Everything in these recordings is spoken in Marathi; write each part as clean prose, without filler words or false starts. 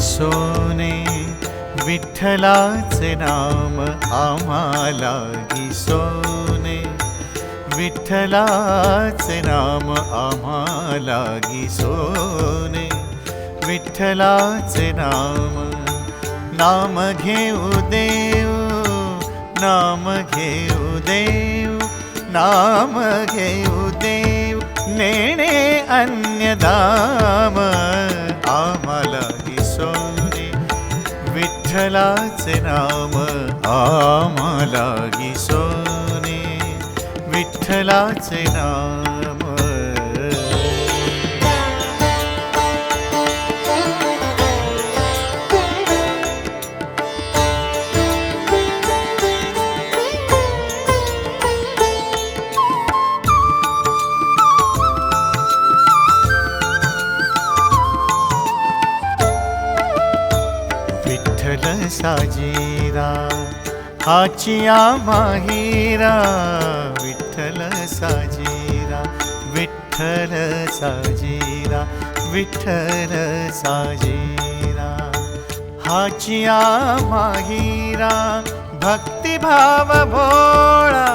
सोने, विठ्ठलाचे नाम आम्हाला सोने, विठ्ठलाचे नाम आम्हाला सोने, विठ्ठलाचे नाम घेऊ देव, नाम घेऊ देव, नाम घेऊ देव, नेणे अन्य धाम आम्हाला सोने, विठ्ठलाचे नाम आम्हाला सोने, विठ्ठलाचे नाम. विठ्ठल साजीरा हाचिया माहीरा, विठ्ठल साजीरा, विठ्ठल साजीरा, विठ्ठल साजीरा, हाचिया माहीरा, भक्तिभाव भोळा,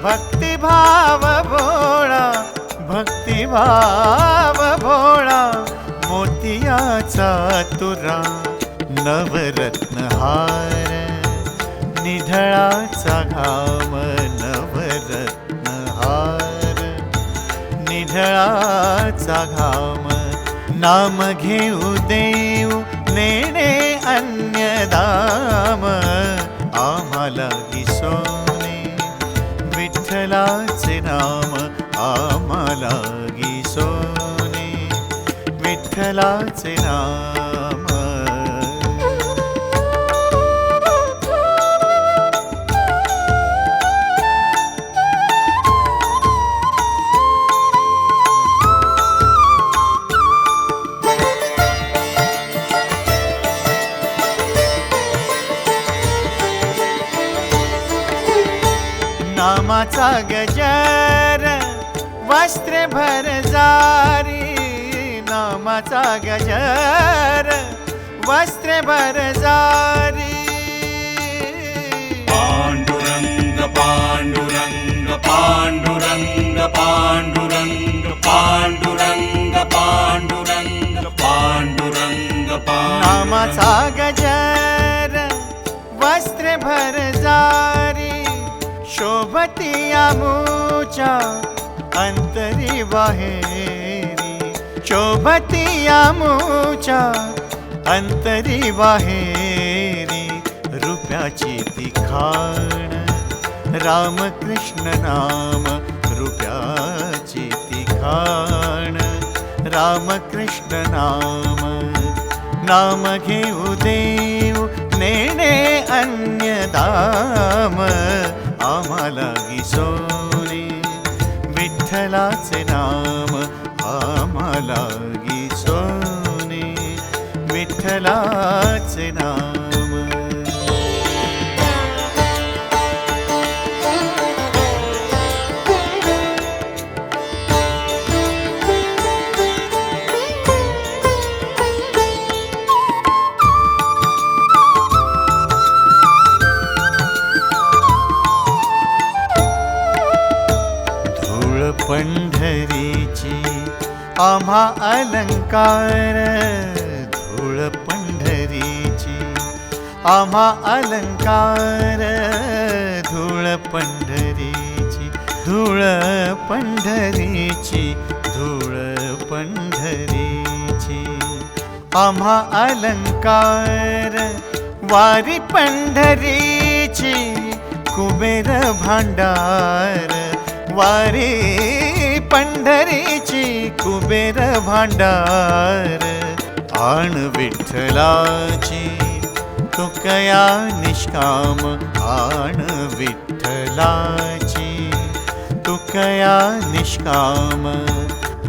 भक्तिभाव भोळा, भक्तिभाव भोळा, मोतियाचा तुरा नवरत्न हार, निढळाचा घाम नवरत्न हार, निढळाचा घाम, नाम घेऊ देव, नेणे अन्य दाम आम्हाला सोने, विठ्ठलाचे नाम आम्हाला सोने, विठ्ठलाचे नाम. नामाचा गजर वस्त्र भरजारी, नामाचा गजर वस्त्र भरजारी, पांडुरंग पांडुरंग पांडुरंग पांडुरंग पांडुरंग पांडुरंग पांडुरंग. नामाचा गजर वस्त्र भरजारी, शोभतिया मूचा अंतरी बाहेरी, शोभतिया मूचा अंतरी बाहेरी, रुपयाची तिखाण रामकृष्ण नाम, रुपयाची तिखाण रामकृष्ण नाम, नाम घेऊ देव, नेणे अन्य दाम आम्हाला सोने, विठ्ठलाचे नाम आम्हाला सोने, विठ्ठलाचे नाम. पंढरीची आम्हा अलंकार, धूळ पंढरीची आम्हा अलंकार, धूळ पंढरीची, धूळ पंढरीची, धूळ पंढरीची आम्हा अलंकार, वारी पंढरीची कुबेर भांडार, वारी पंढरीची कुबेर भांडार, आण विठ्ठलाची तुकया निष्काम, आण विठ्ठलाची तुकया निष्काम,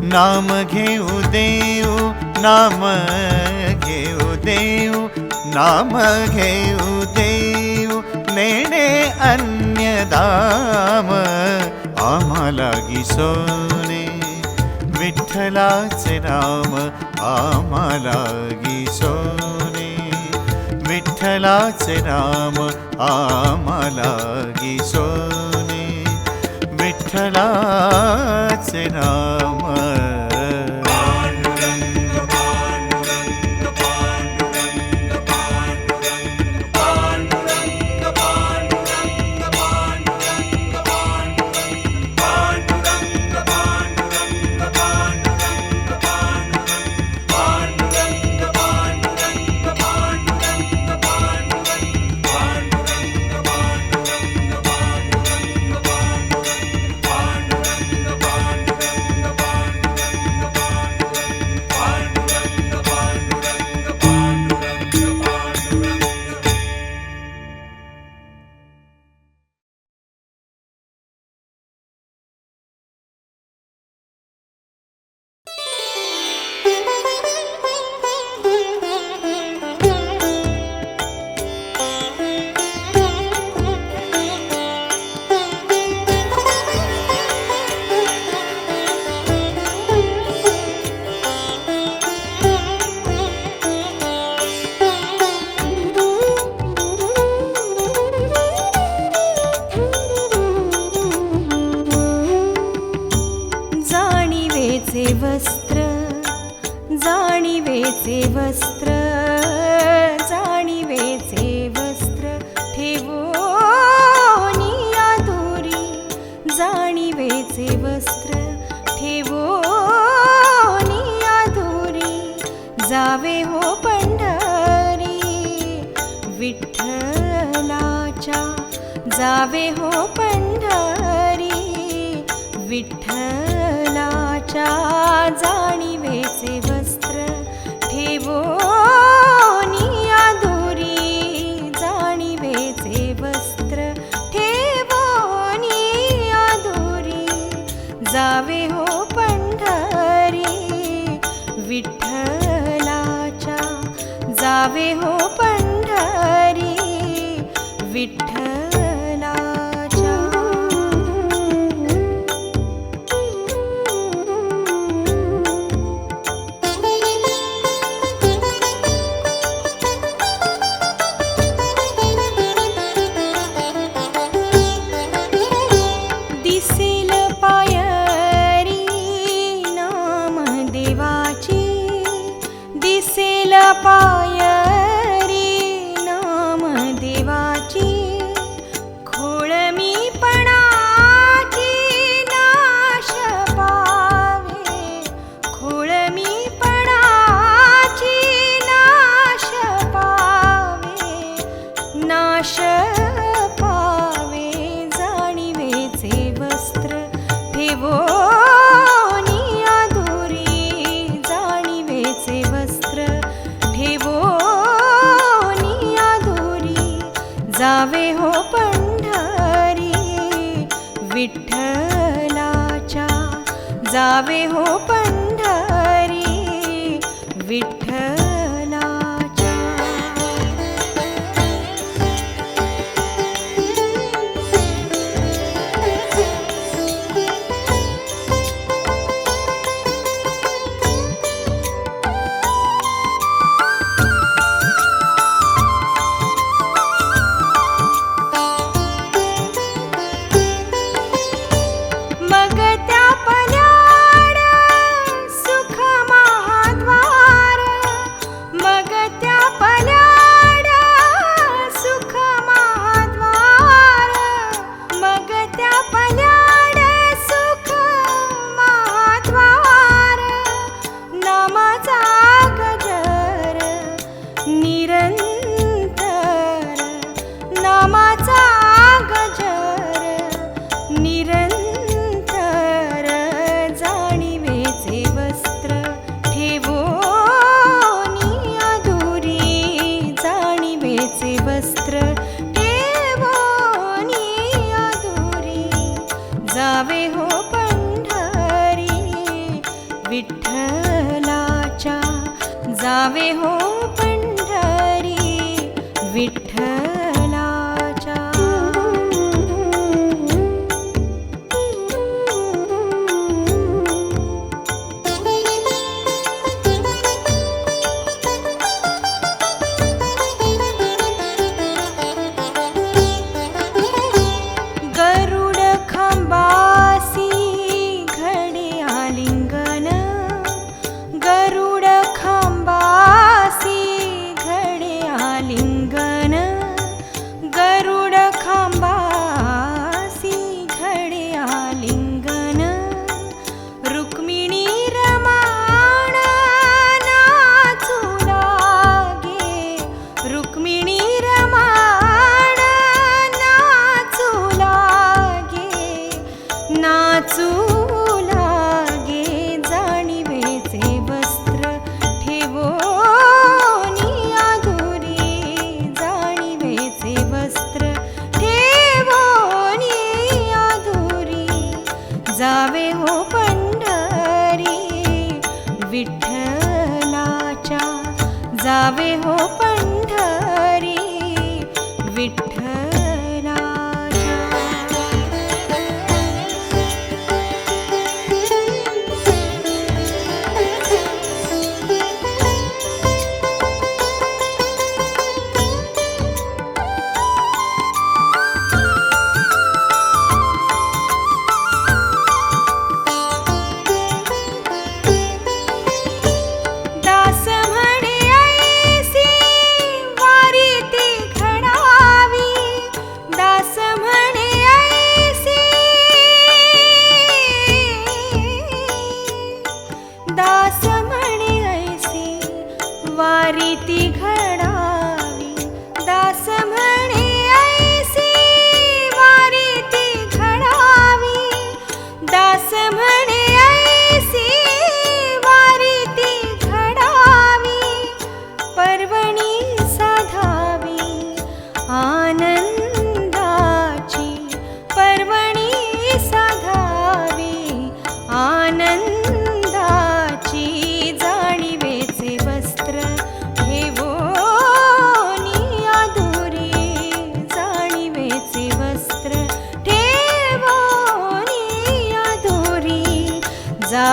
नाम घेऊ देव, नाम घेऊ देव, नाम घेऊ देव, नेणे अन्य दाम आम्हाला सोने, विठ्ठलाचे नाम आम्हाला सोने, विठ्ठलाचे नाम आम्हाला गी सोने, विठ्ठलाचे नाम. पांडुरंग पांडुरंग पांडुरंग पांडुरंग पांडुरंग पांडुरंग पांडुरंग पांडुरंग पांडुरंग पांडुरंग पांडुरंग पांडुरंग पांडुरंग जाणिवेचे वस्त्र, जाणिवेचे वस्त्र, जाणिवेचे वस्त्र ठेवोनी आधुरी, जाणिवेचे वस्त्र ठेवोनी आधुरी, जावे हो पंढरी विठ्ठलाच्या, जावे हो पंढरी विठ्ठलाच्या, जाणिवेचे वस्त्र ठेवोनी आधुरी, जाणिवेचे वस्त्र ठेवोनी आधुरी, जावे हो पंढरी विठ्ठलाच्या, जावे हो पंढरी विठ्ठलाच्या. दिसेल पायरी नामदेवाची, दिसेल पायरी नामदेवाची, खोळमीपणाची नाश पावे, खोळमीपणाची नाश पावे, नाश पावे, जाणिवेचे वस्त्र ठेवोनी आधुरी, जाणिवेचे वस्त्र ठेवोनी आधुरी, जावे हो पंढरी विठ्ठलाच्या, जावे हो पंढरी विठ्ठलाच्या. मग त्या पल्याड सुख महाद्वार, मग त्या पल्याड सुख महाद्वार, मग त्या पल्याड सुख महाद्वार, नामाचा गजर निरंतर, नामाचा गजर निरंतर, जाणिवेचे वस्त्र ठेवोनी आधुरी, जाणिवेचे वस्त्र ठेवोनी आधुरी, जावे हो पंढरी विठ्ठलाच्या, जावे हो पंढरी विठ्ठलाच्या.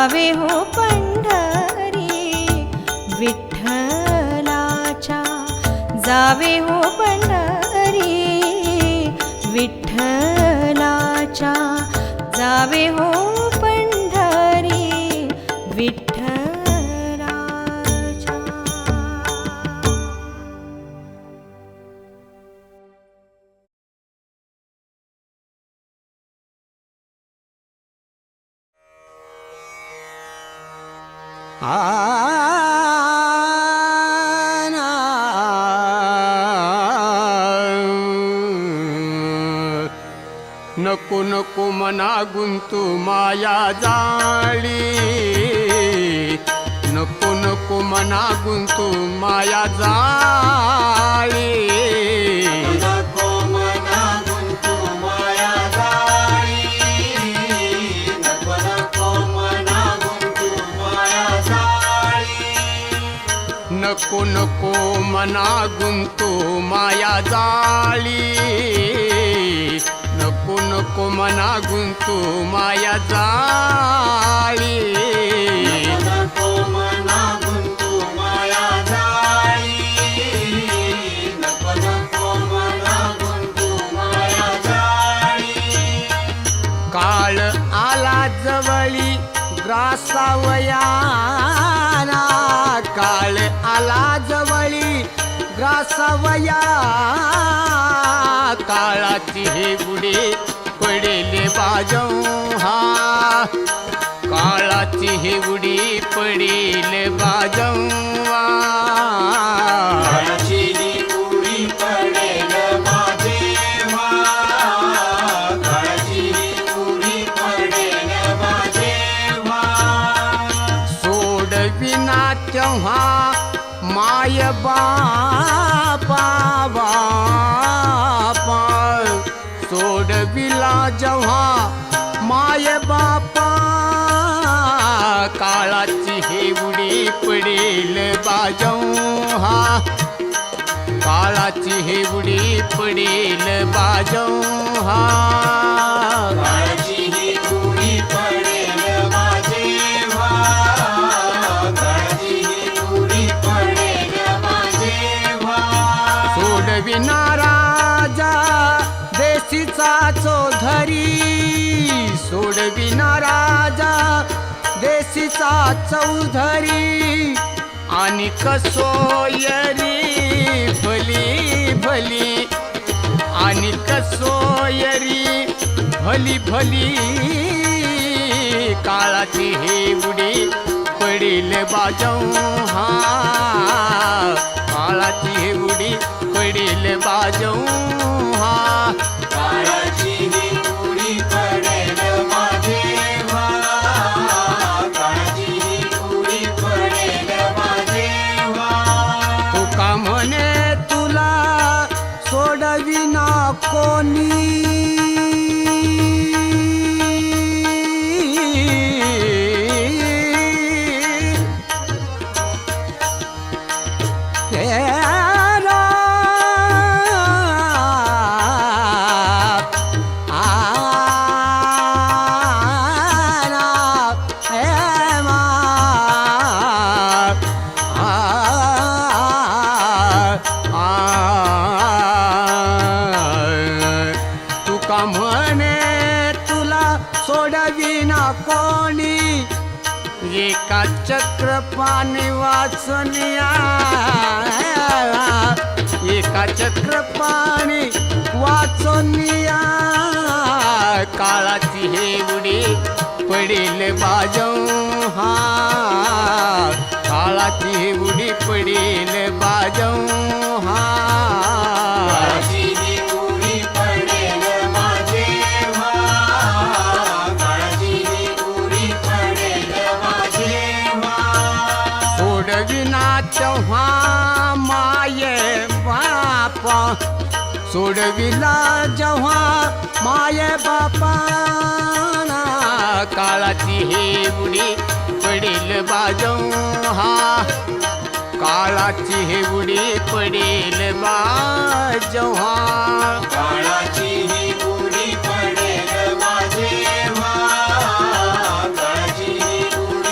जावे हो पंढरी विठ्ठलाच्या जावे हो पंढरी विठ्ठलाच्या जावे हो पंढरी विठ्ठलाच्या. नको नको मना गुंतू माया जाळी, नको नको मना गुंतू माया जाळी. नको मना गुंतू माया जाळी, नको नको मना गुंतू माया जाळी. नको नको मना गुंतू माया जाळी, नको नको मना गुंतू माया जाळी. नको मना गुंतू माया जाळी, नको नको मना गुंतू माया जाळी. काळ आला जवळी ग्रासावयाना, काळ आला जवळी ग्रासावया. काळाची हे बुडे पडेले बाजव हा, काळाची हे बुडी पडेल बाजवा. काळाची ही उडी पडेल माझेवा, काळाची ही उडी पडेल माझेवा. सोडविना तेव्हा माय बापा बापा, सोडविला जेव्हा माय बापा. काळाची हे उडी पडेल बाजव हा, काळाची हे उडी पडेल बाजव हा. काळाची ही उडी पडेल माझेवा, काळाची ही उडी पडेल माझेवा. सोडविना राजा देशीचा चौधरी, सोडविना राजा देशीचा चौधरी. आणि कसोयरी भली भली, आणि कसोयरी भली भली. काळाची हे उडी पडेल बाजव हा, काळाची हे उडी पडेल बाजव हा. काळाची ही उडी पडेल माझेवा, काळाची ही उडी पडेल माझेवा. तुका म्हणे तुला सोडविना कोणी, तुका म्हणे तुला सोडविना कोणी. एका चक्रपाणी वाचनिया, एका चक्रपाणी वाचनिया. काळाची हे उडी पडेल बाजव हा, काळाची हे उडी पडेल बाजव हा. काळाची ही उडी पडेल माझेवा, काळाची ही उडी पडेल माझेवा. सोडविना तेव्हा माये बापा, सोडविला जेव्हा माये बापा. काळाची हे उडी पडेल बाजव हा, काळाची हे उडी पडेल बाजव हा. काळाची ही उडी पडेल माझेवा, काळाची ही उडी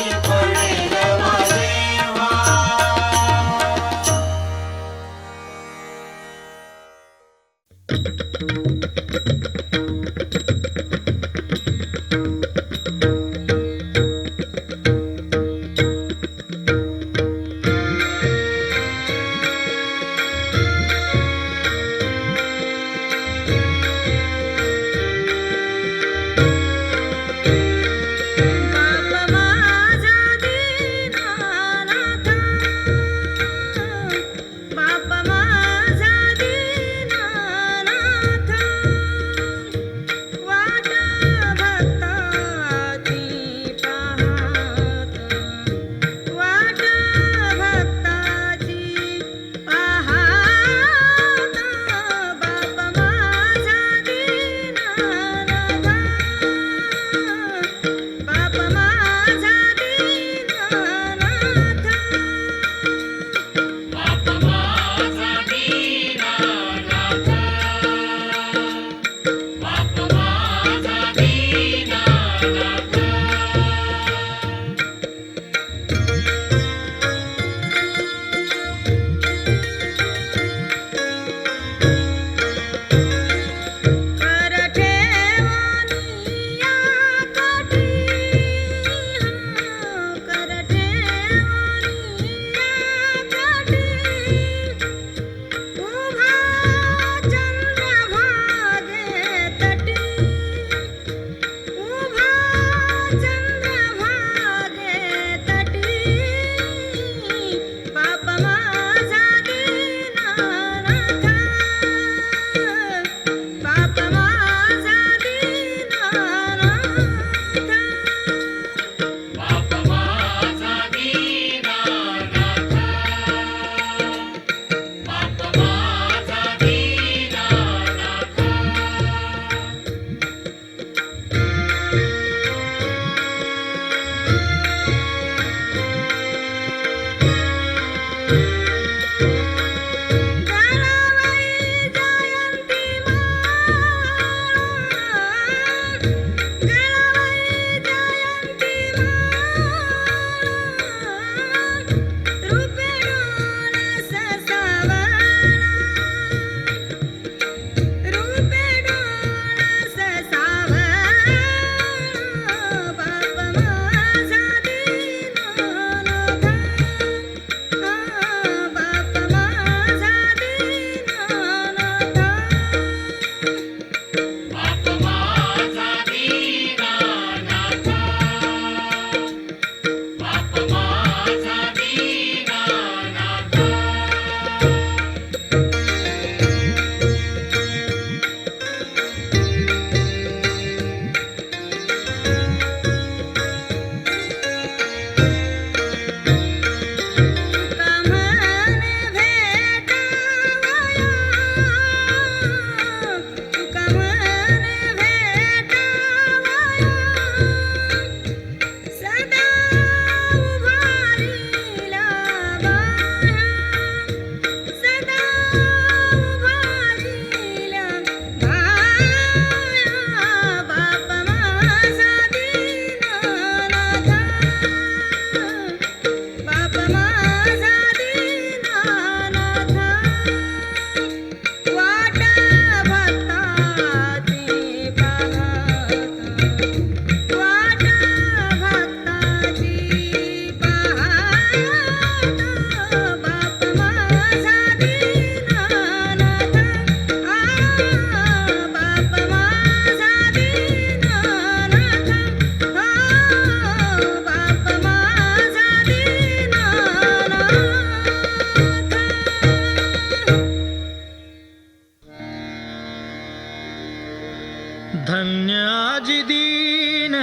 धन्य आजी दीन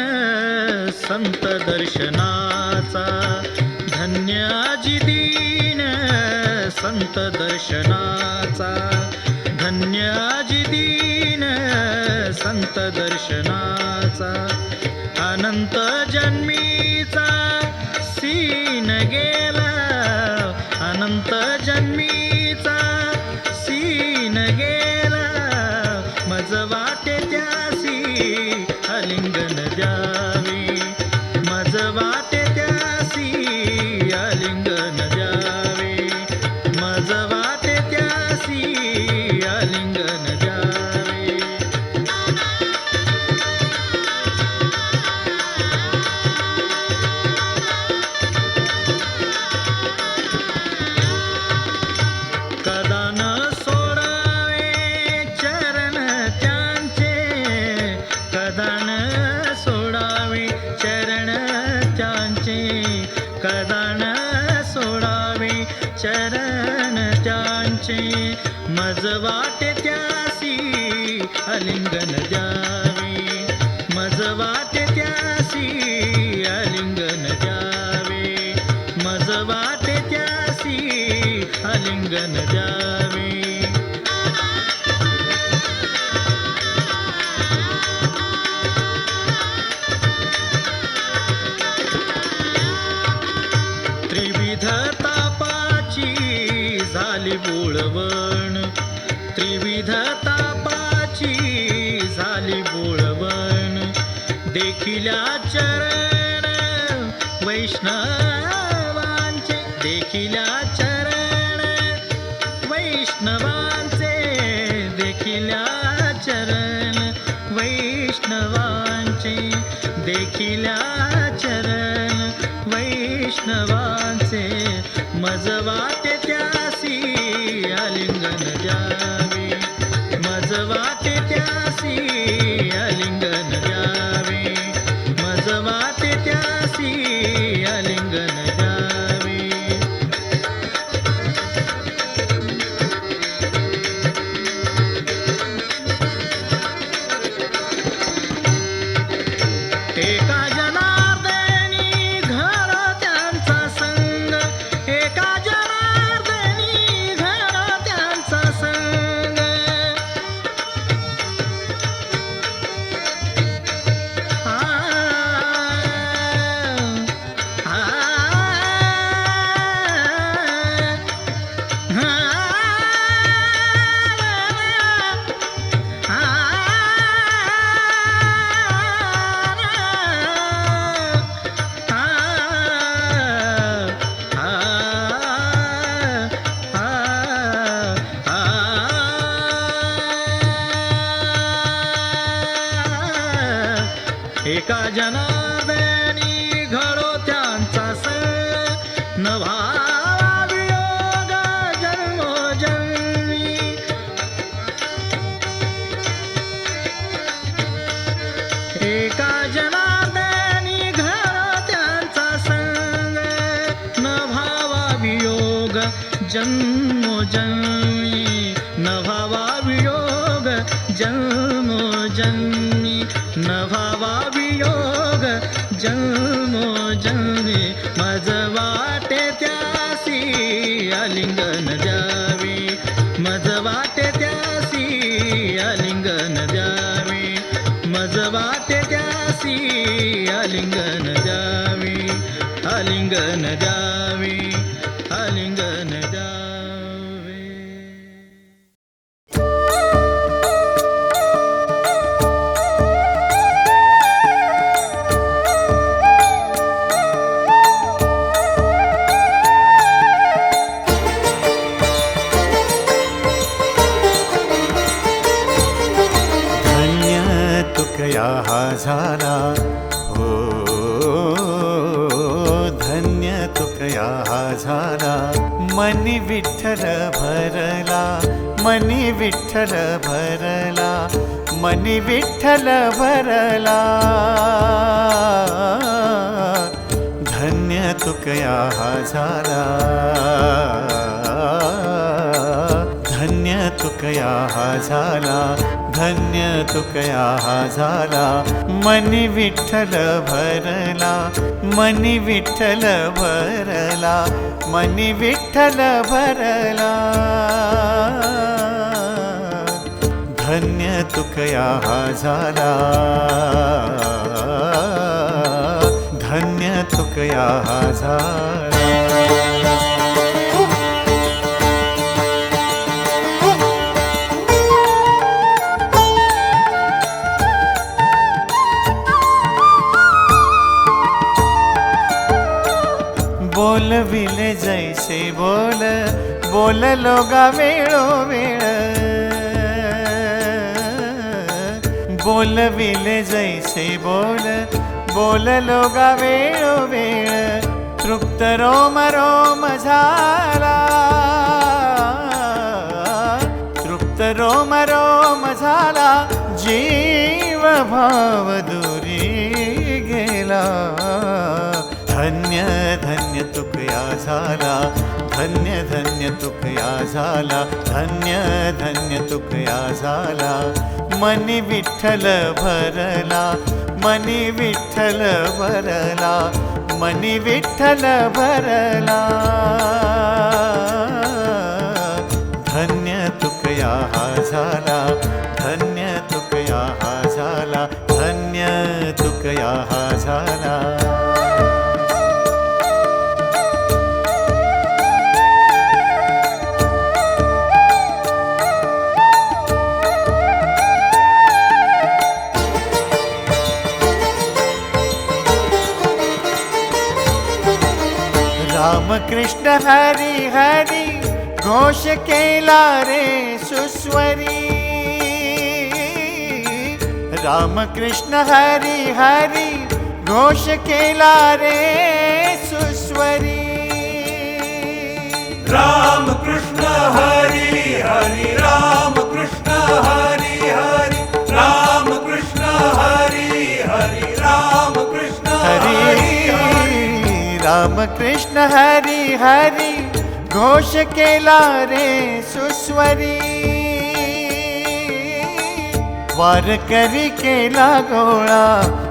संत दर्शनाचा, धन्य आजी दीन संत दर्शनाचा, धन्य आजी दीन संत दर्शनाचा. अनंत जन्मीचा सीन गेला, अनंत जन्मीचा सीन गेला, मज वाटे त्यासी आलिंगन द्यावे, मज वाटे त्यासी आलिंगन द्यावे, मज वाटे त्यासी आलिंगन द्यावे. कदा न सोडावे चरण त्यांचे, कदा न सोडावे चरण त्यांचे, कदा न सोडावे चरण त्यांचे, मज वाटे त्यासी आलिंगन द्यावे, मज वाटे त्यासी आलिंगन द्यावे, मज वाटे त्यासी आलिंगन द्यावे. त्रिविध तापाची झाली बोळवण, त्रिविध तापाची झाली बोळवण, देखिल्या चरण वैष्णवांचे, देखिल्या चरण वैष्णवांचे, देखिल्या चरण वैष्णवांचे, देखिल्या चरण वैष्णवांचे, मज वाटे त्यासी आलिंगन द्यावे, मज वाटे त्यासी आलिंगन द्यावे, मज वाटे त्यासी आलिंगन द्यावे. एका जनार्दनी घर त्यांचा संग, एका जनार्दनी घर त्यांचा संग, आ, आ, एका जनार्दनी घडो त्यांचा सण, नवा वियोग जन्मोजन्मी. एका जनार्दनी घडो त्यांचा संग, नभावा वियोग जन्मोजन्मी, नभावा वियोग जन्मोजन्मी, नभावा वियोग जन्मोजन्मी, मज वाटे त्यासी आलिंगन द्यावे, मज वाटे त्यासी आलिंगन द्यावे, मज वाटे त्यासी आलिंगन द्यावे, आलिंगन द्यावे, आलिंगन द्यावे. तुकया हा झाला हो, धन्य तुकया हा झाला, मनी विठ्ठल भरला, मनी विठ्ठल भरला, मनी विठ्ठल भरला. धन्य तुकया हा झाला, धन्य तुकया तुकया हा झाला, धन्य तुकया हा झाला. मनी विठ्ठल भरला, मनी विठ्ठल भरला, मनी विठ्ठल भरला. धन्य तुकया हा झाला, धन्य तुकया हा झाला. बोलविले जैसे बोल, बोललो गा वेळोवेळ. बोलविले जैसे बोल, बोललो गा वेळोवेळ. तृप्त रोम रोम झाला, तृप्त रोम रोम झाला. जीव भाव दुरी गेला. धन्य धन्य तुकया झाला, धन्य धन्य तुकया झाला, धन्य धन्य तुकया झाला. मनी विठ्ठल भरला, मनी विठ्ठल भरला, मनी विठ्ठल भरला. धन्य तुकया हा झाला, धन्य तुकया हा झाला, धन्य तुकया हा झाला. राम कृष्ण हरी हरी घोष केला रे सुस्वरी. राम कृष्ण हरी हरी घोष केला रे सुस्वरी. राम कृष्ण हरी हरी, राम कृष्ण हरी हरी, राम कृष्ण हरी हरी, राम कृष्ण हरी हरी. राम कृष्ण हरी हरी घोष केला रे सुस्वरी. वार करी केला गोळा,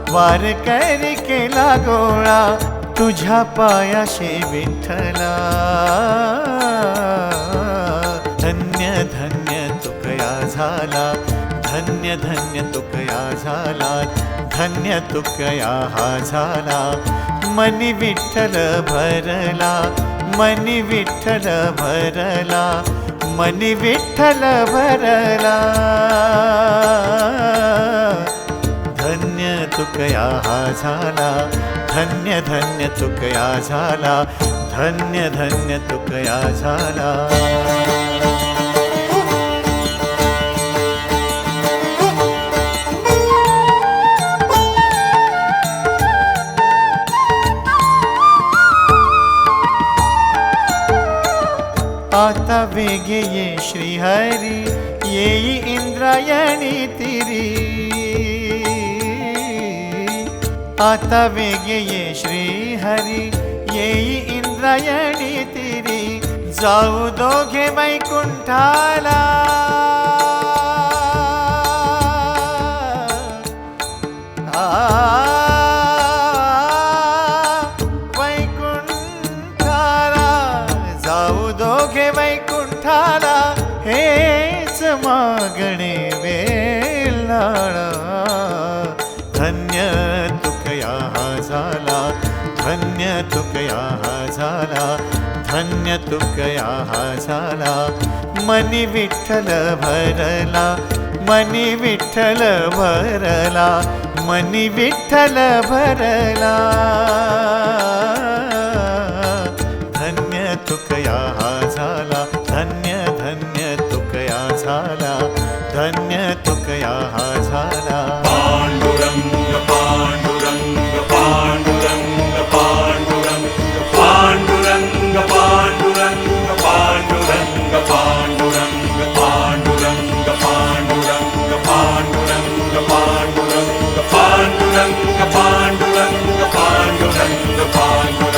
वार करी केला गोळा. तुझ्या पायाशी विठ्ठला. धन्य धन्य तुकया झाला, धन्य धन्य तुकया झाला, धन्य तुकया हा झाला. मनी विठ्ठल भरला, मनी विठ्ठल भरला, मनी विठ्ठल भरला. धन्य तुकया हा झाला, धन्य धन्य तुकया झाला, धन्य धन्य तुकया झाला. आता वेगे ये श्रीहरी, येई इंद्रायणी तिरी. आता वेगे ये श्रीहरी, येई इंद्रायणी तिरी. जाऊ दोघे वैकुंठाला. दोघे वैकुंठाला. हेच मागणे वेल्हाळा. धन्य तुकया हा झाला, धन्य तुकया हा झाला, धन्य तुकया हा झाला. मनी विठ्ठल भरला, मनी विठ्ठल भरला, मनी विठ्ठल भरला. धन्य तुकया हा झाला, धन्य धन्य तुकया झाला, धन्य तुकया हा झाला. पांडुरंग पांडुरंग पांडुरंग पांडुरंग पांडुरंग पांडुरंग पांडुरंग पांडुरंग पांडुरंग पांडुरंग पांडुरंग पांडुरंग पांडुरंग पांडुरंग पांडुरंग पांडुरंग.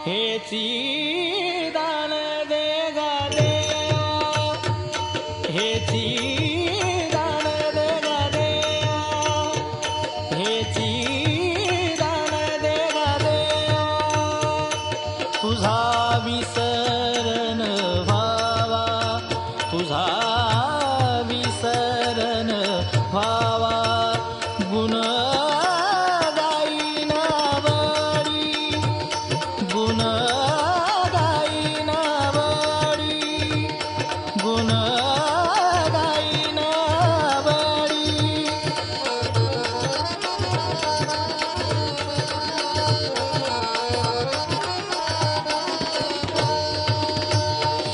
हेची दान दे गा देवा, हेची दान दे गा देवा, हेची दान दे गा देवा, तुझा विसरण व्हावा, तुझा विसरण व्हावा, गुण गाईना बळी, गुण गाईना बळी, गुण गाईना बळी.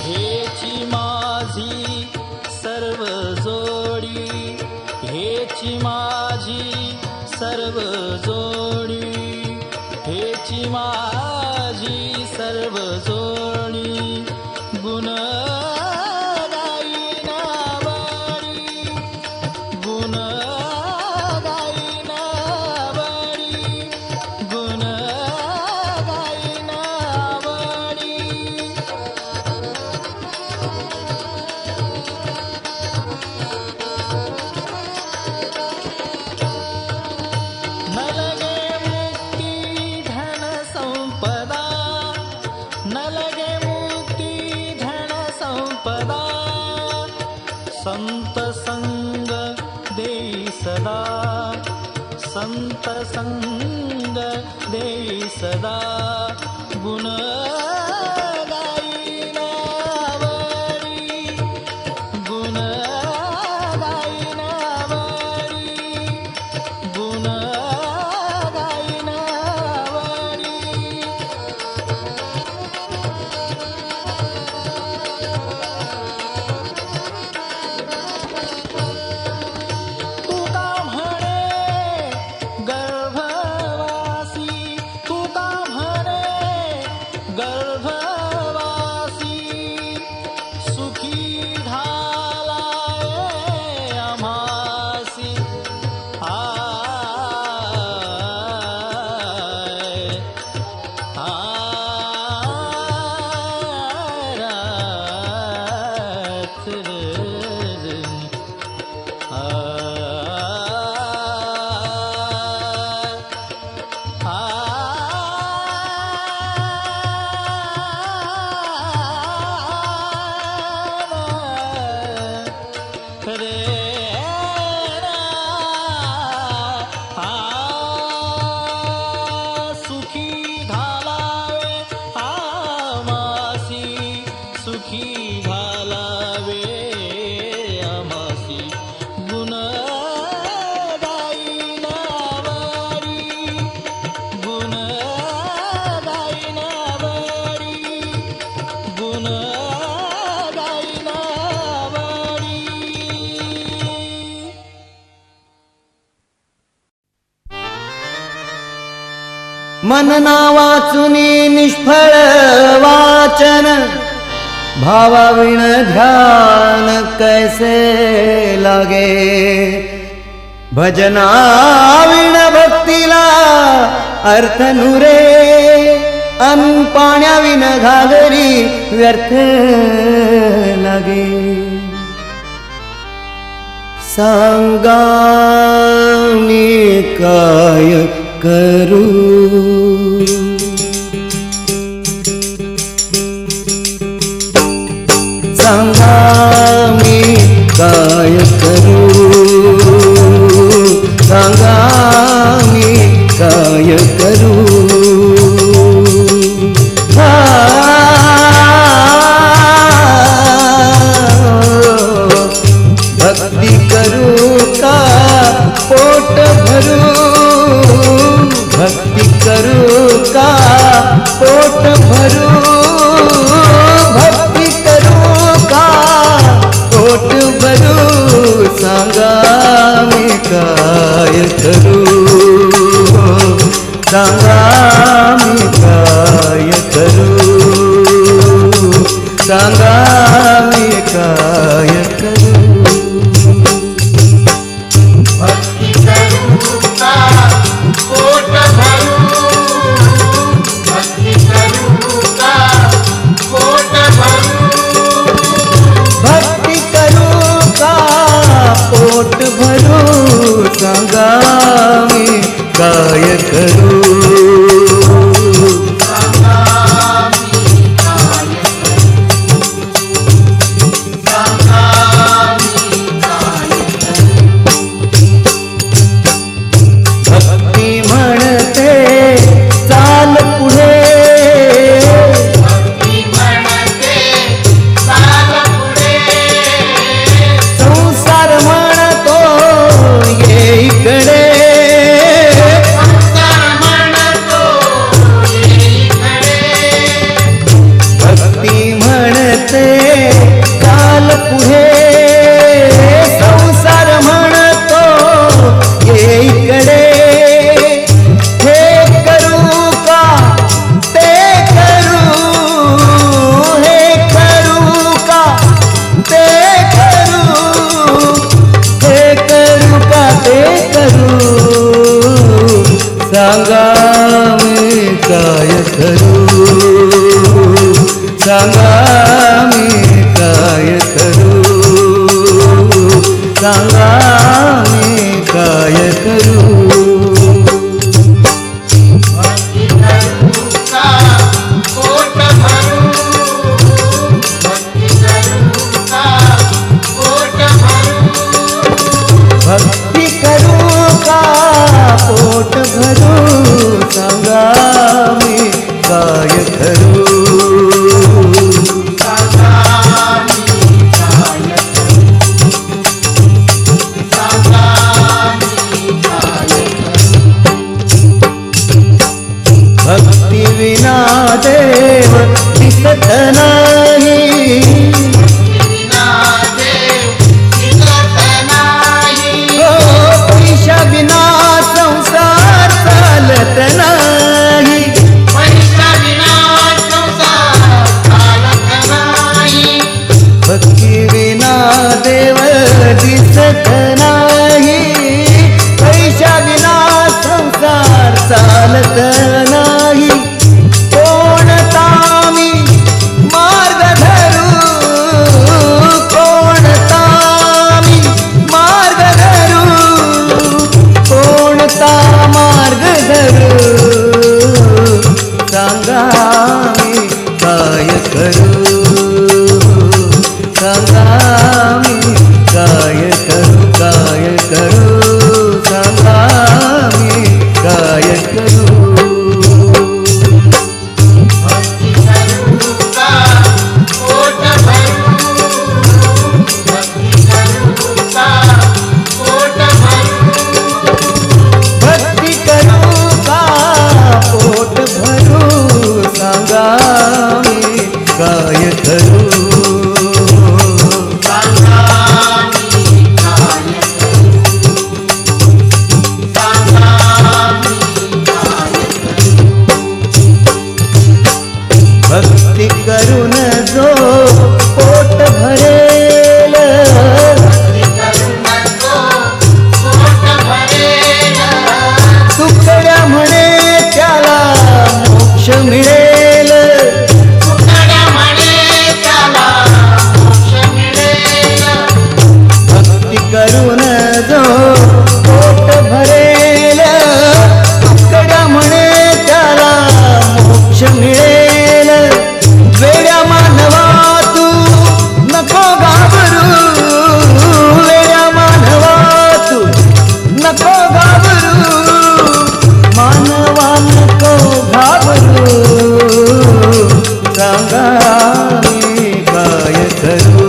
हेची माझी सर्व जोडी, हेची माझी सर्व जोडी, हेची माझी सर्व जोडी, गुण गाईना बळी, गुण गाईना बळी, गुण गाईना बळी. नलगे मुक्ती धन संपदा, नलगे मुक्ती धन संपदा, संत संग देई सदा, संत संग देई सदा, गुण गाईना बळी, गुण गाईना बळी, गुण गाईना बळी. तुका म्हणे गर्भवासी, तुका म्हणे गर्भवासी, सुखी झालाय आम्हासी. सुखी घालावे आमासी, सुखी घालावे आमासी, गुण गाईना बळी, गुण गाईना बळी, गुण गाईना बळी. मन ना वाचुनी निष्फळ वाचन, भावाविण ध्यान कैसे लागे. भजनाविण भक्तीला अर्थ नुरे, अन पाण्याविण घागरी व्यर्थ लागे. सांगा मी काय करू, सांगा मी काय करू, सांगा मी काय करू. भक्ती करू का पोट भरू, भक्ती करू का पोट भरू, भक्ती करू का पोट भरू. सांगा मी काय करू, सांगा मी काय करू, सांगा मी काय करू भक्ती करू का पोट भरू भक्ती करू का पोट भरू भक्ती करू का पोट भरू सांगा मी काय करू भक्ती म्हणते चाल पुढे भक्ती म्हणते चाल पुढे संसार म्हणतो ये इकडे संसार म्हणतो इकडे भक्ती म्हणते चाल पुढे संसार म्हणतो ये इकडे हे करू का ते करू हे करू का ते करू हे करू का ते करू सांगा मी काय करू सांगा मी काय करू सांगा मी काय करू भक्ती करू का पोट भरू भक्ती करू का पोट भरू भक्ती करू का पोट भरू सांगा मी काय करू भक्ती विना देव दिसत नाही विना देव दिसत नाही हो पैशा विना संसार चालत नाही पैसा विना संसार चालत नाही भक्ती विना देव दिसत नाही पैशा विना संसार चालत नाही कोणता मी मार्ग धरू कोणता मी मार्ग धरू कोणता मार्ग धरू सांगा मी काय करू सांगा मी काय करू सांगा मी काय करू भक्ती करू का पोट भरू भक्ती करू का पोट भरू भक्ती करू का पोट भरू सांगा मी काय करू भक्ती करून जो पोट भरेल तुकड्या म्हणे त्याला मोक्ष मिळेल भक्ती करून जो पोट भरेल तुकड्या म्हणे त्याला मोक्ष मिळेल वेड्या मानवा तू नको घाबरू वेड्या मानवा तू नको घाबरू मानवा नको घाबरू सांगा मी काय करू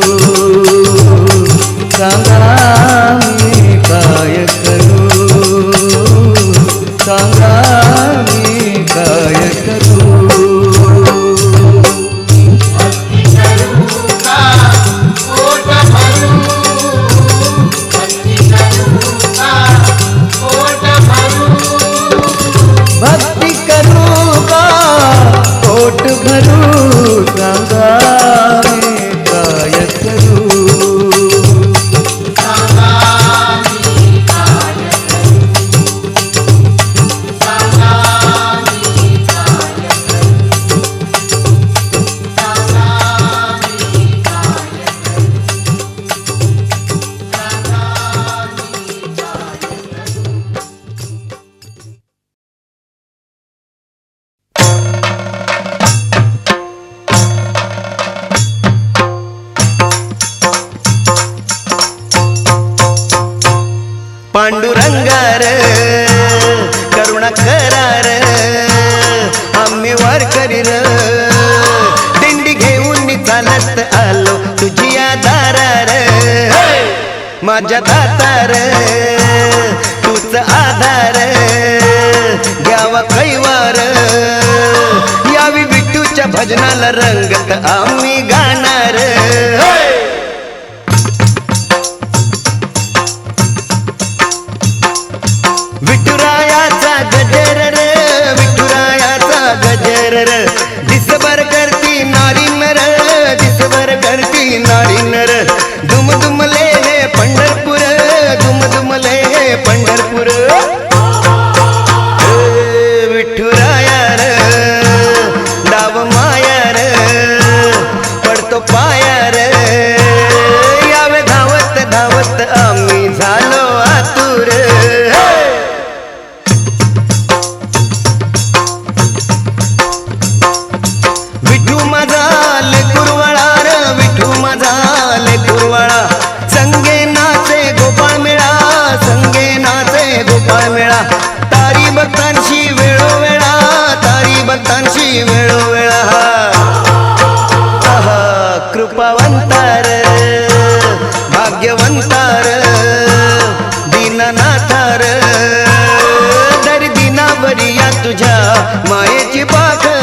सांगा मी काय करू सांगा मी काय करू भक्ती करू का पोट भरू सांगा मी काय करू पांडुरंगार करुणा करार आम्ही वारकरी र दिंडी घेऊन चालत आलो तुझ्या दारार माझ्या दातार तूच आधार घ्यावा कैवार यावी विठूच्या भजनाला रंगत आम्ही गाणार विठुरायाचा गजर र विठुरायाचा गजर र दिसभर करती नारी नर दिसभर करती नारी नर दुम दुमले हे पंढरपूर दुम दुमले हे पंढरपूर विठुराया र डाव माया र पडतो पाया र यावे धावत धावत आम्ही झालो आतुर विठू माझा लेकुरवाळा र विठू माझा लेकुरवाळा संगे नाचे गोपाळ मेळा संगे नाचे गोपाळ मेळा तारी भक्तांशी वेळोवेळा तारी भक्तांशी वेळोवेळा कृपावंतार भाग्यवंतार दीननाथार दर दिनावरी या तुझ्या मायेची पाखर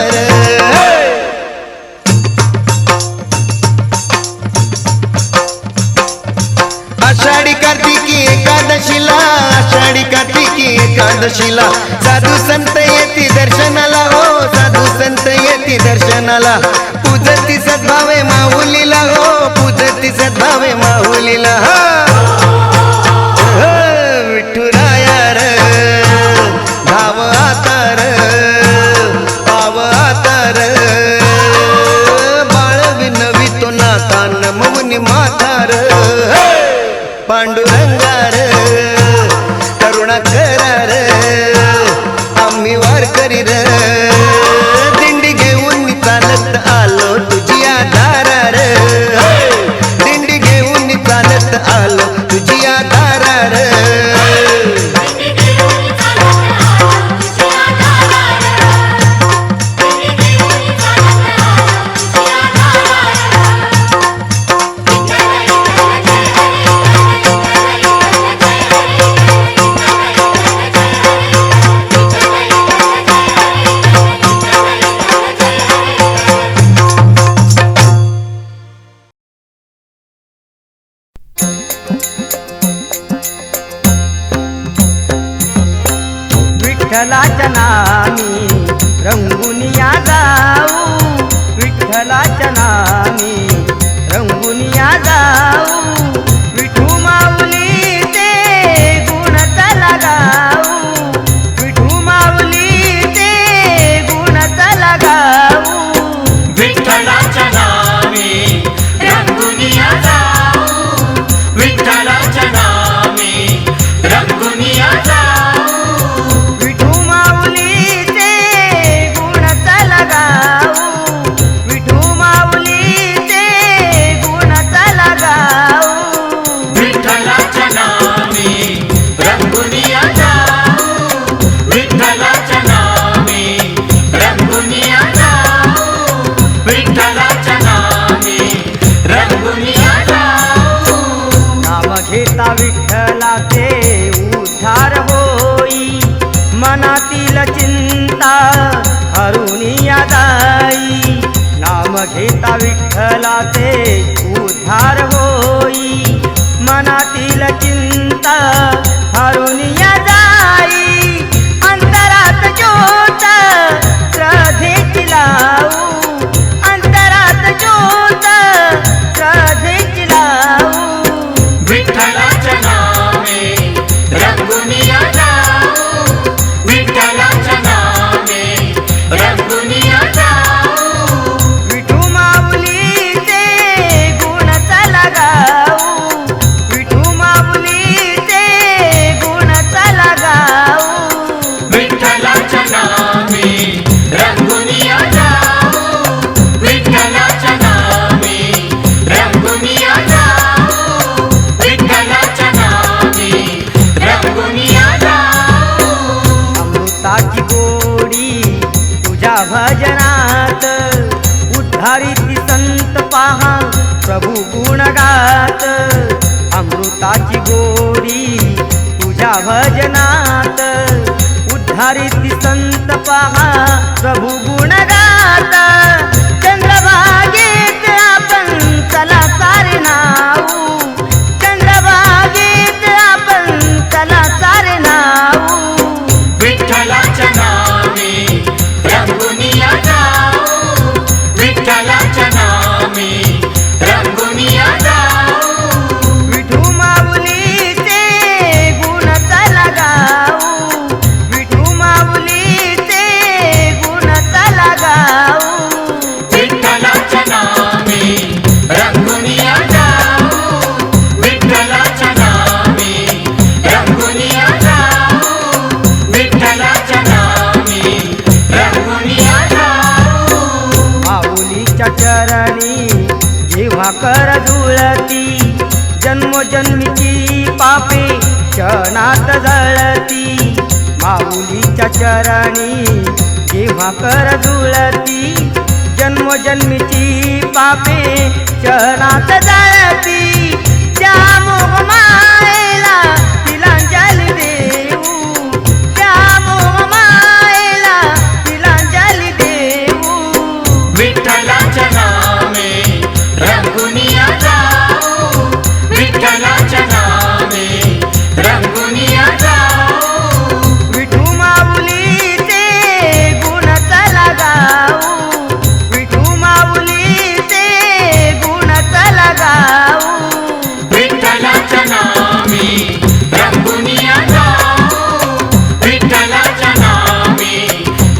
आषाढी कार्तिकी एकादशीला आषाढी कार्तिकी एकादशीला साधू संत येती दर्शनाला हो साधू संत येती दर्शनाला पूजती सद्भावे माहुलीला हो पूजती सद्भावे माहुलीला विठुराया र धाव आतार पाव आतार बाळ विनवितो नाता नमवनी मातार पांडुरंगार करुणा करार आम्ही वारकरी र दिंडी घेऊन चालत आलो तुझ्या दारार दिंडी घेऊन चालत आलो तुझ्या दारार विठ्ठलाच्या नामी रंगुनिया जाऊ विठ्ठलाच्या नामी रंगुनिया जाऊ विठू माऊली ते गुण चला गाऊ विठू माऊली ते गुण चला गाऊ विठ्ठलाच्या नामे रंगुनिया जाऊ विठ्ठलाच्या नामे रंगुनिया जाऊ विठू माऊलीचे गुण चला गाऊ विठू माऊलीचे गुण चला गाऊ विठ्ठलाच्या नामे रंगुनिया जाऊ विठ्ठलाच्या नामे रंगुनिया जाऊ विठ्ठलाच्या नामे रंगुनिया जाऊ नाम घेता विठ्ठलाचे उद्धार होई मनातील चिंता हरुनिया जाई नाम घेता विठ्ठलाचे उद्धार होई मनातील चिंता हरुनिया जाई अंतरात ज्योत श्रद्धेची लावू अंतरात ज्योत श्रद्धेची लावू विठ्ठलाच्या नामे रंगुनिया जाऊ विठ्ठलाच्या नामे रंगुनिया जाऊ विठू माऊलीचे गुण चला गाऊ विठू माऊलीचे गुण चला गाऊ विठ्ठलाच्या नामे रंगुनिया जाऊ गात अमृताची गोडी तुझ्या भजनात उद्धारित संत पहा प्रभू गुण गात चंद्रभागेत आपण चला सारे नाऊ चंद्रभागेत आपण चला सारे नाऊ विठ्ठलाच्या नामे रंगुनिया जाऊ विठ्ठलाच्या नामे रंगुनिया जाऊ विठू माऊलीचे गुण चला गाऊ विठू माऊलीचे गुण चला गाऊ विठ्ठलाच्या नामे रंगुनिया जाऊ विठ्ठलाच्या नामे रंगुनिया जाऊ विठ्ठलाच्या नामे रंगुनिया जाऊ माऊलीच्या चरणी जेव्हा कर जुळती जन्मोजन्मीची पापे क्षणात जळती माऊलीच्या चरणी जेव्हा कर जुळती जन्मोजन्मीची पापे क्षणात जळती त्या मोहमायेला तिलांजली देऊ त्या मोहमायेला तिलांजली देऊ विठ्ठलाच्या नामे रंगुनिया जाऊ विठ्ठलाच्या नामे रंगुनिया जाऊ विठू माऊलीचे गुण चला गाऊ विठू माऊलीचे गुण चला गाऊ विठ्ठलाच्या नामे रंगुनिया जाऊ विठ्ठलाच्या नामे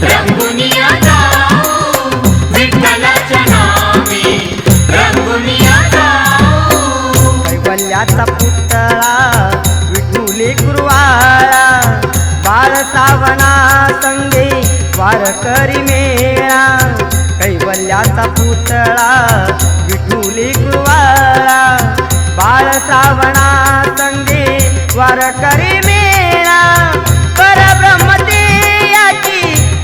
रंगुनिया जाऊ विठ्ठलाच्या नामे रंगुनिया जाऊ कैवल्याचा पुतळा विठुले कुरवाळा बाळ सावना संगे वारकरी मेळा कैवल्याचा पुतळा विठुले कुरवाळा बाळ सावना संगे वारकरी मेळा परब्रह्म ते याची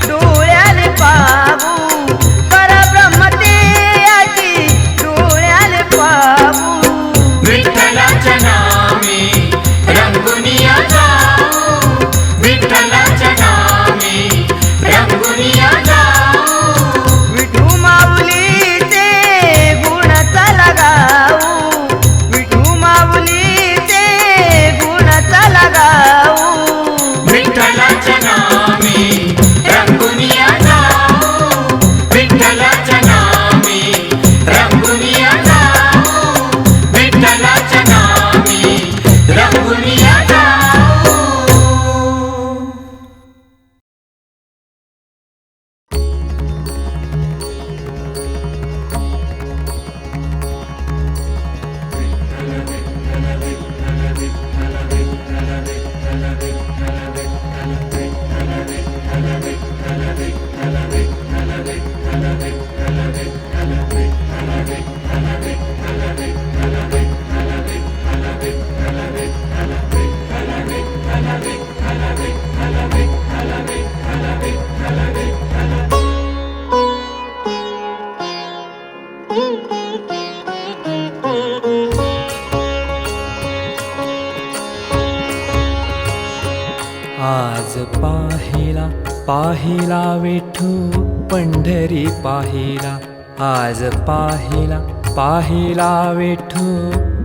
डोळ्याने पाहू परब्रह्म ते याची डोळ्याने पाहू विठ्ठलाच्या नामे रंगुनिया जाऊ विठ्ठलाच्या नामे रंगुनिया जाऊ विठू माऊलीचे गुण चला गाऊ विठू माऊलीचे गुण चला गाऊ विठ्ठलाच्या नामे रंगुनिया जाऊ विठ्ठलाच्या नामे रंगुनिया जाऊ विठ्ठलाच्या नामे रंगुनिया जाऊ आज पाहिला पाहिला विठू पंढरी पाहिला आज पाहिला पाहिला विठू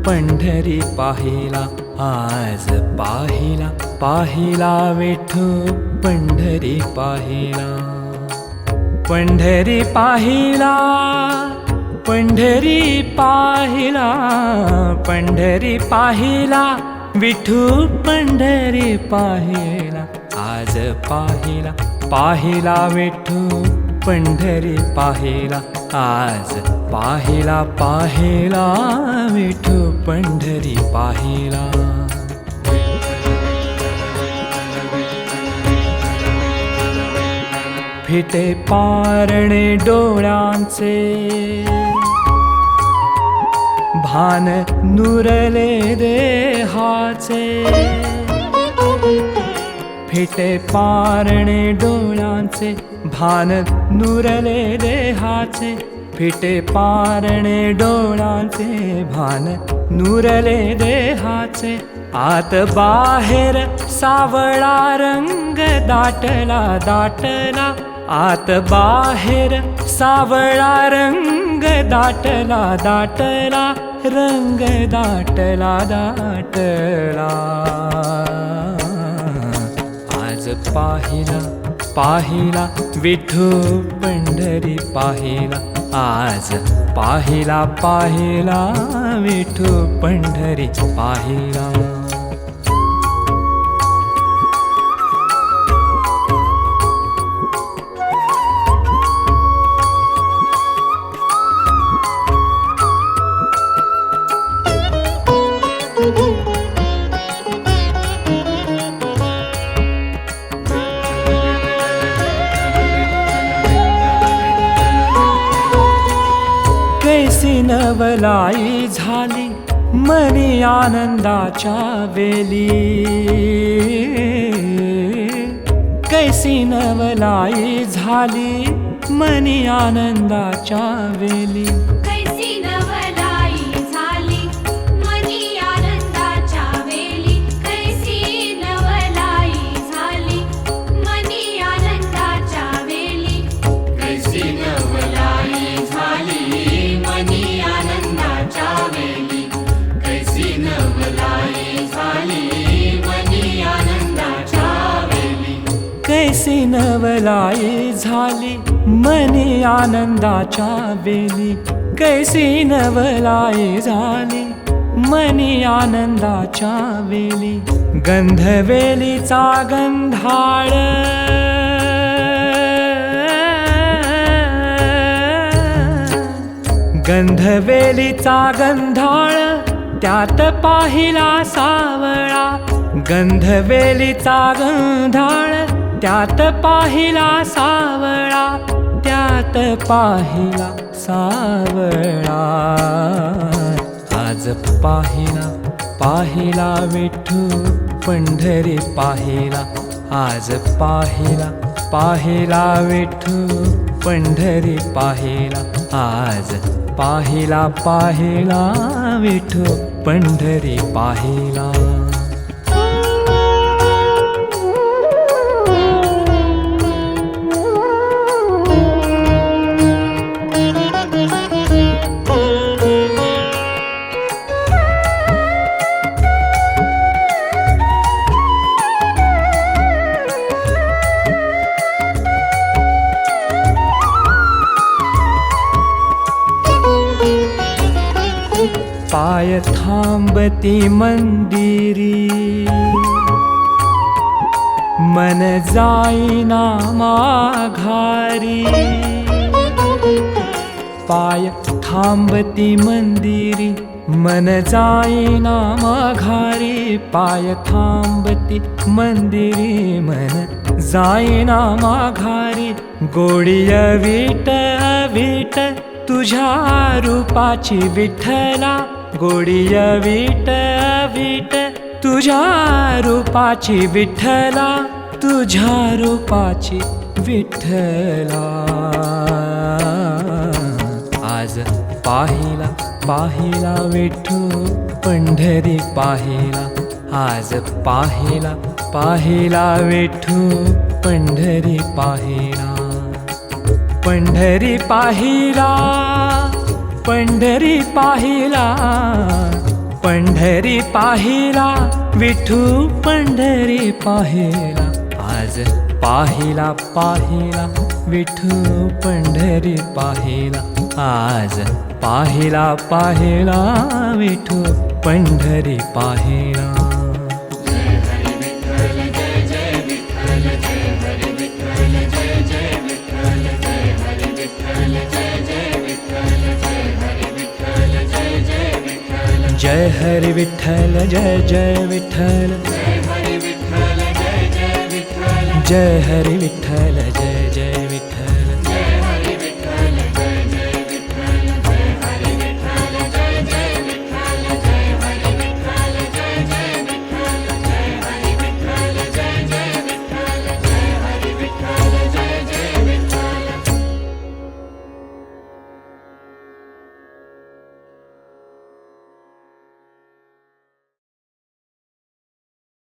पंढरी पाहिला आज पाहिला पाहिला विठू पंढरी पाहिला पंढरी पाहिला पंढरी पाहिला पंढरी पाहिला विठू पंढरी पाहिला आज पाहिला पाहिला विठू पंढरी पाहिला आज पाहिला पाहिला विठू पंढरी पाहिला फिटे पारणे डोळ्यांचे भान नुरले देहाचे फिटे पारणे डोळ्यांचे भान नुरले देहाचे फिटे पारणे डोळ्यांचे भान नुरले देहाचे आत बाहेर सावळा रंग दाटला दाटला आत बाहेर सावळा रंग दाटला दाटला रंग दाटला दाटला आज पाहिला पाहिला विठू पंढरी पाहिला आज पाहिला पाहिला विठू पंढरी पाहिला कैसी नवलाई झाली मनी आनंदाच्या वेली कैसी नवलाई झाली मनी आनंदाच्या वेली कैसी नवलाई झाली मनी आनंदाच्या वेली कैसी नवलाई झाली मनी आनंदाच्या वेली कैसी नवलाई झाली मनी आनंदाच्या वेली कैसी नवलाई झाली मनी आनंदाच्या वेली कैसी नवलाई झाली मनी आनंदाच्या वेली कैसी नवलाई झाली मनी आनंदाच्या वेली गंधवेलीचा गंधाळ गंधवेलीचा गंधाळ त्यात पाहिला सावळा गंधवेलीचा गंधाळ त्यात पाहिला सावळा त्यात पाहिला सावळा आज पाहिला पाहिला विठू पंढरी पाहिला आज पाहिला पाहिला विठू पंढरी पाहिला आज पाहिला पाहिला विठू पंढरी पाहिला पाय थांबती मंदिरी मन जाईना माघारी पाय थांबती मंदिरी मन जाईना माघारी पाय थांबती मंदिरी मन जाईना माघारी गोडिय विट विट तुझ्या रूपाची विठ्ठला गोडिय विट विट तुझ्या रूपाची विठ्ठला तुझ्या रूपाची विठ्ठला आज पाहिला पाहिला विठू पंढरी पाहिला आज पाहिला पाहिला विठू पंढरी पाहिला पंढरी पाहिला पंढरी पाहिला पंढरी पाहिला विठू पंढरी पाहिला आज पाहिला पाहिला विठू पंढरी पाहिला आज पाहिला पाहिला विठू पंढरी पाहिला जय हरि विठ्ठल जय जय विठ्ठल जय हरि विठ्ठल जय